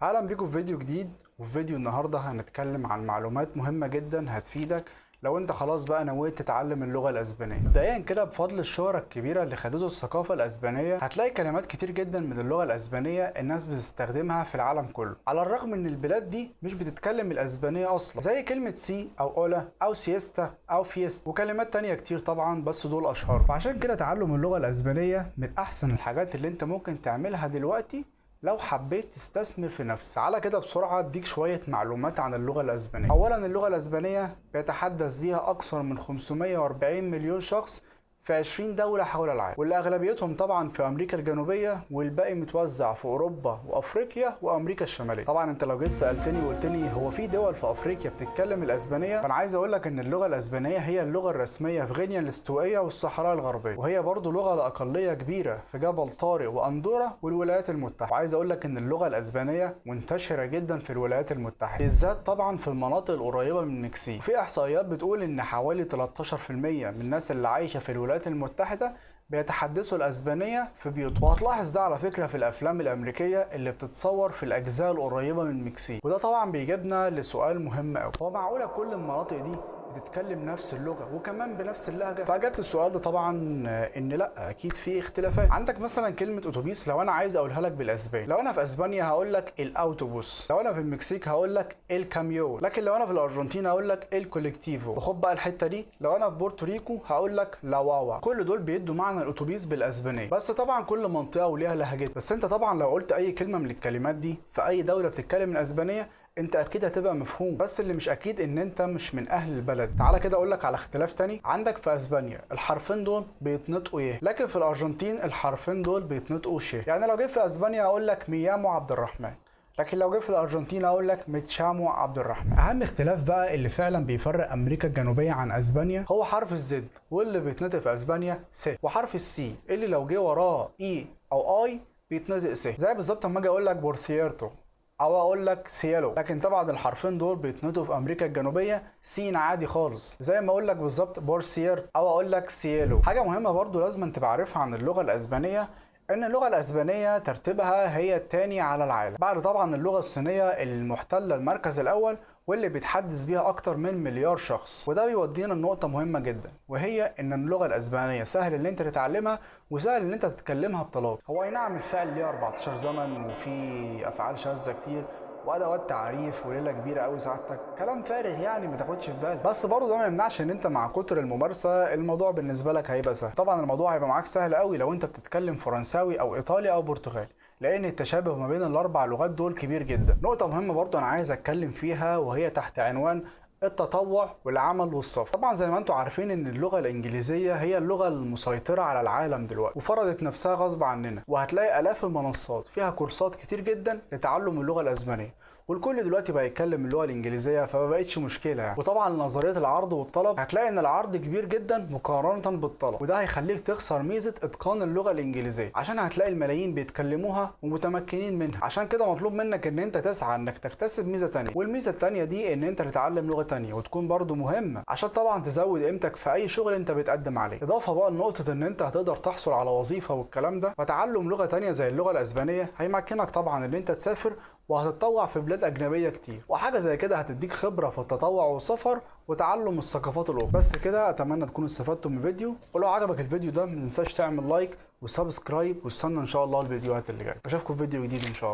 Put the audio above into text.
اهلا بيكم في فيديو جديد. وفي فيديو النهارده هنتكلم عن معلومات مهمه جدا هتفيدك لو انت خلاص بقى نويت تتعلم اللغه الاسبانيه. مبدئيا كده بفضل الشهره الكبيره اللي خدته الثقافه الاسبانيه هتلاقي كلمات كتير جدا من اللغه الاسبانيه الناس بتستخدمها في العالم كله، على الرغم ان البلاد دي مش بتتكلم الاسبانيه اصلا، زي كلمه سي او اولا او سيستا او فيست وكلمات تانية كتير طبعا، بس دول اشهر. فعشان كده تعلم اللغه الاسبانيه من احسن الحاجات اللي انت ممكن تعملها دلوقتي لو حبيت تستثمر في نفسك. تعالى كده بسرعة اديك شوية معلومات عن اللغة الاسبانية. اولا اللغة الاسبانية بيتحدث بيها اكثر من 540 مليون شخص في 20 دولة حول العالم، واللي اغلبيتهم طبعا في امريكا الجنوبية، والباقي متوزع في اوروبا وافريقيا وامريكا الشمالية. طبعا انت لو جيت سألتني وقلت لي هو في دول في افريقيا بتتكلم الاسبانية، فانا عايز اقول لك ان اللغة الاسبانية هي اللغة الرسمية في غينيا الاستوائية والصحراء الغربية، وهي برضو لغة لاقلية كبيرة في جبل طارق واندورا والولايات المتحدة. وعايز اقول لك ان اللغة الاسبانية منتشرة جدا في الولايات المتحدة، بالذات طبعا في المناطق القريبة من المكسيك. وفي احصائيات بتقول ان حوالي 13% من الناس اللي عايشة في الولايات المتحدة بيتحدثوا الاسبانيه في بيوتهم. وهتلاحظ ده على فكره في الافلام الامريكيه اللي بتتصور في الاجزاء القريبه من المكسيك. وده طبعا بيجيبنا لسؤال مهم قوي، هو معقوله كل المناطق دي بتتكلم نفس اللغه وكمان بنفس اللهجه؟ فاجابه السؤال ده طبعا ان لا، اكيد في اختلافات. عندك مثلا كلمه اتوبيس، لو انا عايز اقولها لك بالاسباني، لو انا في اسبانيا هقول لك الاوتوبوس، لو انا في المكسيك هقول لك الكاميون، لكن لو انا في الارجنتين هقول لك الكوليكتيفو. وخد بقى الحته دي، لو انا في بورتوريكو هقول لك لا واوا. كل دول بيدوا معنى الاتوبيس بالاسبانيه، بس طبعا كل منطقه وليها لهجتها. بس انت طبعا لو قلت اي كلمه من الكلمات دي في اي دوله بتتكلم الاسبانيه انت اكيد هتبقى مفهوم، بس اللي مش اكيد ان انت مش من اهل البلد. تعالى كده اقول لك على اختلاف تاني. عندك في اسبانيا الحرفين دول بيتنطقوا ايه، لكن في الارجنتين الحرفين دول بيتنطقوا شه. يعني لو جيت في اسبانيا اقول لك ميامو عبد الرحمن، لكن لو جيت في الارجنتين اقول لك ميتشامو عبد الرحمن. اهم اختلاف بقى اللي فعلا بيفرق امريكا الجنوبيه عن اسبانيا هو حرف الزد، واللي بيتنطق في اسبانيا س، وحرف السي اللي لو جه وراه اي او اي بيتنطق س. زي بالظبط اما اجي اقول لك بورسيرتو او اقول لك سيالو، لكن طبعا الحرفين دول بيتنطقوا في امريكا الجنوبيه سين عادي خالص، زي ما اقول لك بالظبط بورسيرت او اقول لك سيالو. حاجه مهمه برضو لازم تبقى عارفها عن اللغه الاسبانيه، ان اللغه الاسبانيه ترتيبها هي الثاني على العالم، بعد طبعا اللغه الصينيه المحتله المركز الاول واللي بيتحدث بيها اكتر من مليار شخص. وده بيودينا لنقطه مهمه جدا، وهي ان اللغه الاسبانيه سهل ان انت تتعلمها وسهل ان انت تتكلمها بطلاقه. هو اي نعم الفعل ليه 14 زمن وفي افعال شاذه كتير وادوات تعريف وليله كبيره قوي سعادتك، كلام فارغ يعني ما تاخدش في بالك، بس برضه ده ما يمنعش ان انت مع كتر الممارسه الموضوع بالنسبه لك هيبقى سهل. طبعا الموضوع هيبقى معاك سهل قوي لو انت بتتكلم فرنساوي او ايطالي او برتغالي، لان التشابه ما بين الاربع لغات دول كبير جدا. نقطه مهمه برضه انا عايز اتكلم فيها وهي تحت عنوان التطوع والعمل والسفر. طبعا زي ما انتم عارفين ان اللغه الانجليزيه هي اللغه المسيطره على العالم دلوقتي، وفرضت نفسها غصب عننا، وهتلاقي الاف المنصات فيها كورسات كتير جدا لتعلم اللغه الاسبانيه، والكل دلوقتي بقى يتكلم اللغه الانجليزيه، فما بقتش مشكله يعني. وطبعا نظريه العرض والطلب هتلاقي ان العرض كبير جدا مقارنه بالطلب، وده هيخليك تخسر ميزه اتقان اللغه الانجليزيه، عشان هتلاقي الملايين بيتكلموها ومتمكنين منها. عشان كده مطلوب منك ان انت تسعى انك تكتسب ميزه تانية، والميزه التانية دي ان انت تتعلم لغه تانية وتكون برضو مهمه، عشان طبعا تزود قيمتك في اي شغل انت بتقدم عليه. اضافه بقى لنقطه ان انت هتقدر تحصل على وظيفه والكلام ده، فتعلم لغه تانية زي اللغه الاسبانيه هيمكنك طبعا ان انت تسافر وهتتطوع في بلاد اجنبيه كتير، وحاجه زي كده هتديك خبره في التطوع والسفر وتعلم الثقافات الاخرى. بس كده اتمنى تكونوا استفدتوا من الفيديو، ولو عجبك الفيديو ده ما تنساش تعمل لايك وسبسكرايب، واستنى ان شاء الله الفيديوهات اللي جايه. اشوفكم في فيديو جديد ان شاء الله.